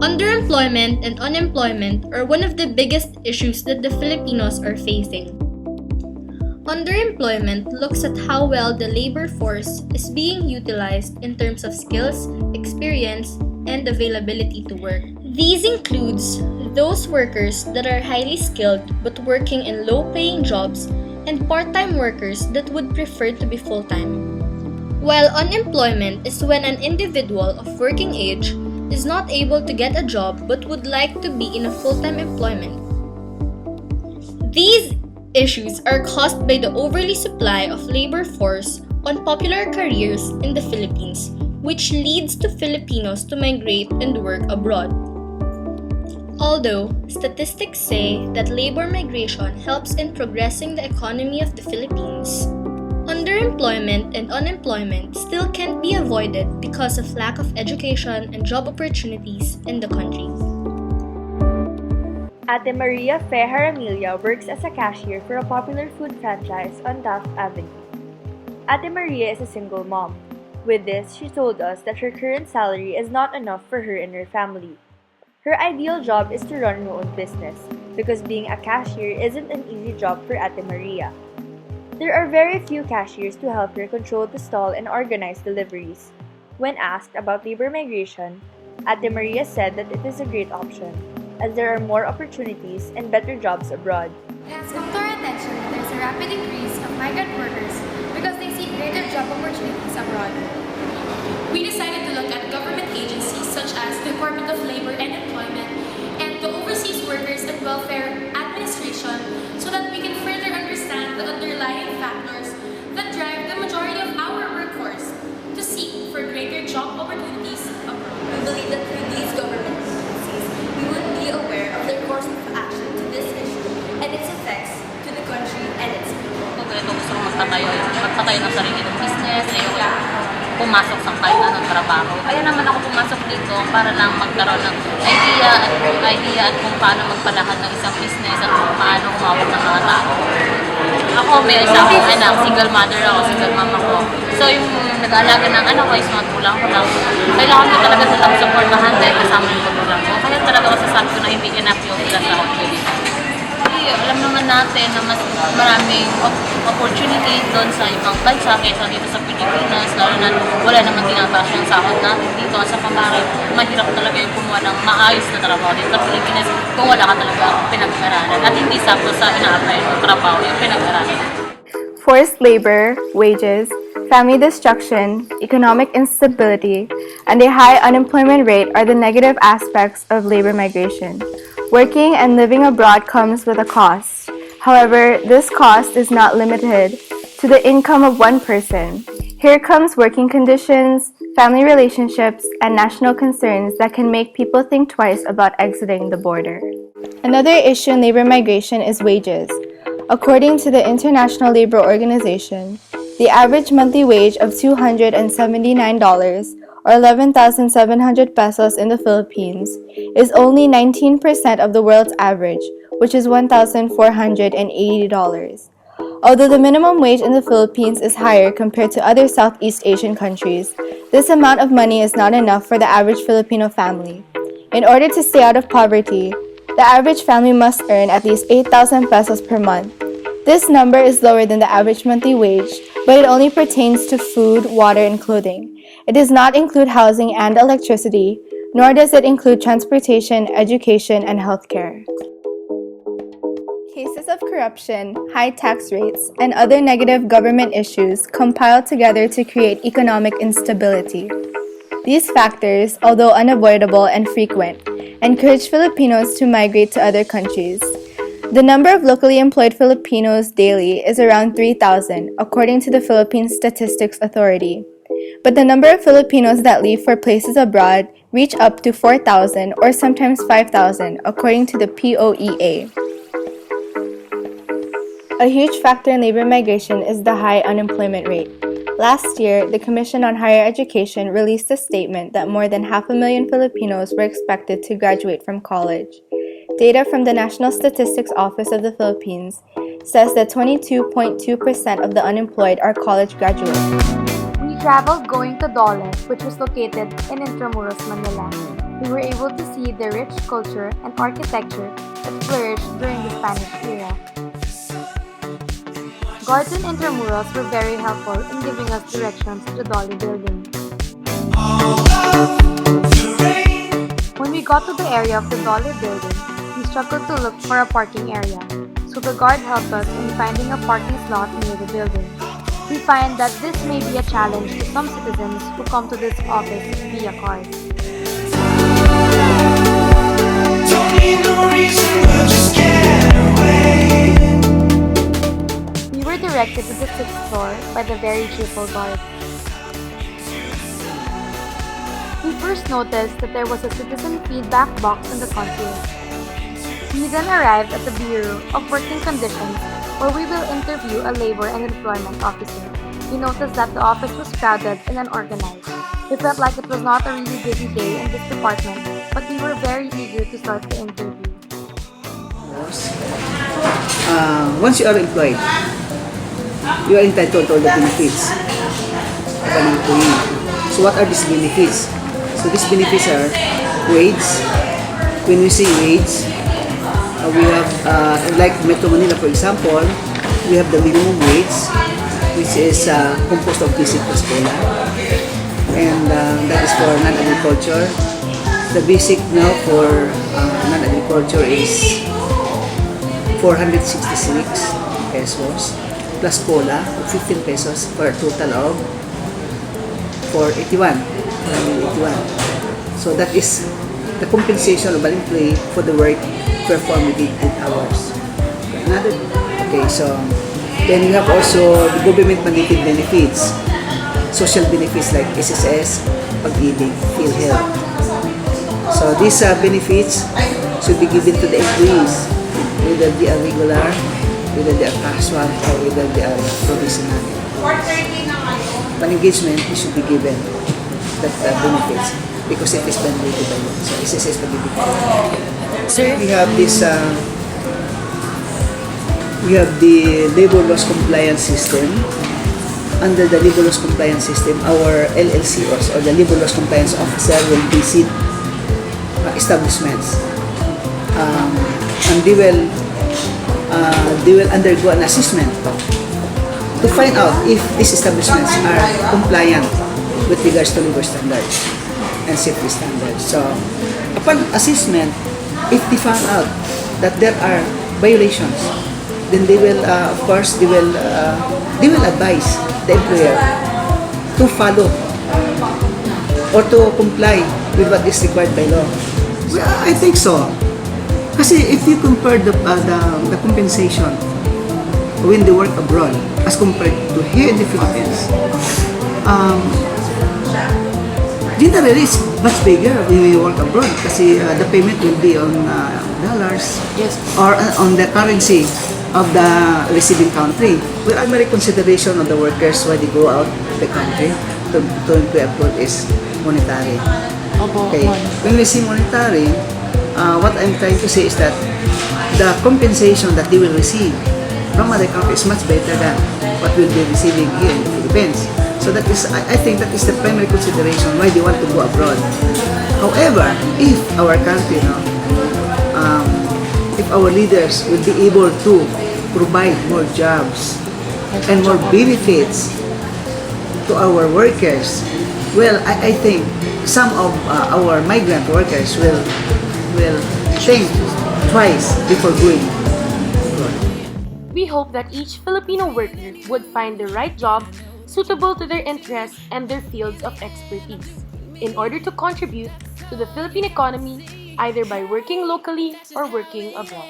Underemployment and unemployment are one of the biggest issues that the Filipinos are facing. Underemployment looks at how well the labor force is being utilized in terms of skills, experience, and availability to work. These includes those workers that are highly skilled but working in low-paying jobs and part-time workers that would prefer to be full-time. While unemployment is when an individual of working age is not able to get a job but would like to be in a full-time employment. These issues are caused by the overly supply of labor force on popular careers in the Philippines, which leads to Filipinos to migrate and work abroad. Although statistics say that labor migration helps in progressing the economy of the Philippines, underemployment and unemployment still can't be avoided because of lack of education and job opportunities in the country. Ate Maria Fe Jaramilla works as a cashier for a popular food franchise on Taft Avenue. Ate Maria is a single mom. With this, she told us that her current salary is not enough for her and her family. Her ideal job is to run her own business because being a cashier isn't an easy job for Ate Maria. There are very few cashiers to help her control the stall and organize deliveries. When asked about labor migration, Ate Maria said that it is a great option, as there are more opportunities and better jobs abroad. It has come to our attention that there is a rapid increase of migrant workers because they seek greater job opportunities abroad. We decided to look at government agencies such as the Department of Labor and Employment and the Overseas Workers and Welfare Administration so that we can further understand the underlying factors that drive the majority of our workforce to seek for greater job opportunities abroad. We believe that through these government agencies, we would be aware of their course of action to this issue and its effects to the country and its people. Ito gusto kong magpatayo ng sarili ng business, pumasok sa kahit anong trabaho. Kaya naman ako pumasok dito para lang magkaroon ng idea at kung paano magpalakad ng isang business at kung paano umawag ng mga tao. Ako, may isa akong anak, single mother ako, single mom ako. So yung nag-aalaga ng anak ko is magulang ko lang. Kailangan ko talaga silang supportahan dahil kasama yung magulang ko. Kaya talaga masasabi ko na hindi enough yung ilang sa hotel. Alam naman natin na mas maraming opportunity doon sa ibang bansa kaysa dito sa Pilipinas, lalo na wala naman tinataas yung sahod natin dito. Sa pamari, mahirap talaga yung kumuha ng maayos na trabaho dito sa Pilipinas kung wala ka talaga pinag-aralan at hindi sakto sa ina-apply ng trabaho yung pinag-aralan. Forced labor, wages, family destruction, economic instability, and a high unemployment rate are the negative aspects of labor migration. Working and living abroad comes with a cost. However, this cost is not limited to the income of one person. Here comes working conditions, family relationships, and national concerns that can make people think twice about exiting the border. Another issue in labor migration is wages. According to the International Labor Organization, the average monthly wage of $279 or 11,700 pesos in the Philippines is only 19% of the world's average, which is $1,480. Although the minimum wage in the Philippines is higher compared to other Southeast Asian countries, this amount of money is not enough for the average Filipino family. In order to stay out of poverty, the average family must earn at least 8,000 pesos per month. This number is lower than the average monthly wage, but it only pertains to food, water, and clothing. It does not include housing and electricity, nor does it include transportation, education, and healthcare. Cases of corruption, high tax rates, and other negative government issues compile together to create economic instability. These factors, although unavoidable and frequent, encourage Filipinos to migrate to other countries. The number of locally employed Filipinos daily is around 3,000, according to the Philippine Statistics Authority. But the number of Filipinos that leave for places abroad reach up to 4,000 or sometimes 5,000, according to the POEA. A huge factor in labor migration is the high unemployment rate. Last year, the Commission on Higher Education released a statement that more than 500,000 Filipinos were expected to graduate from college. Data from the National Statistics Office of the Philippines says that 22.2% of the unemployed are college graduates. We traveled going to Dole, which was located in Intramuros, Manila. We were able to see the rich culture and architecture that flourished during the Spanish era. Garden intramurals were very helpful in giving us directions to the Dolly building. When we got to the area of the Dolly building, we struggled to look for a parking area, so the guard helped us in finding a parking slot near the building. We find that this may be a challenge to some citizens who come to this office via cars. We were directed to the 6th floor by the very cheerful guard. We first noticed that there was a citizen feedback box in the concierge. We then arrived at the Bureau of Working Conditions, where we will interview a labor and employment officer. We noticed that the office was crowded and unorganized. We felt like it was not a really busy day in this department, but we were very eager to start the interview. Once you are employed, you are entitled to all the benefits of an employee. So what are these benefits? So these benefits are wage. When we say wage, we have, like Metro Manila for example, we have the minimum wage, which is composed of basic plus COLA. And that is for non-agriculture. The basic now for non-agriculture is 466 pesos plus COLA of 15 pesos for a total of 481. So that is the compensation of an employee for the work performed within 8 hours. Okay, so then you have also the government mandated benefits, social benefits like SSS, pag-ibig, PhilHealth. So these benefits should be given to the employees, whether they are regular, whether they are casual, or whether they are provisional. Upon engagement, it should be given that benefits because it is mandated by law. So SSS pag-ibig. Sir? We have this. We have the labor laws compliance system. Under the labor laws compliance system, our LLCOs or the labor laws compliance officer will visit establishments, and they will undergo an assessment to find out if these establishments are compliant with regards to labor standards and safety standards. So, upon assessment, if they found out that there are violations, then they will, of course, they will advise the employer to follow or to comply with what is required by law. Well, I think so. Kasi if you compare the compensation when they work abroad as compared to here in the Philippines, generally it's much bigger when we work abroad kasi the payment will be on dollars, yes, or on the currency of the receiving country. Well, primary consideration of the workers why they go out of the country to employ abroad is monetary. Okay. When we say monetary, what I'm trying to say is that the compensation that they will receive from other countries is much better than what we'll be receiving here in the Philippines. So that is, I think that is the primary consideration why they want to go abroad. However, if our country, if our leaders will be able to provide more jobs and more benefits to our workers, well, I think some of our migrant workers will think twice before going abroad. We hope that each Filipino worker would find the right job suitable to their interests and their fields of expertise in order to contribute to the Philippine economy either by working locally or working abroad.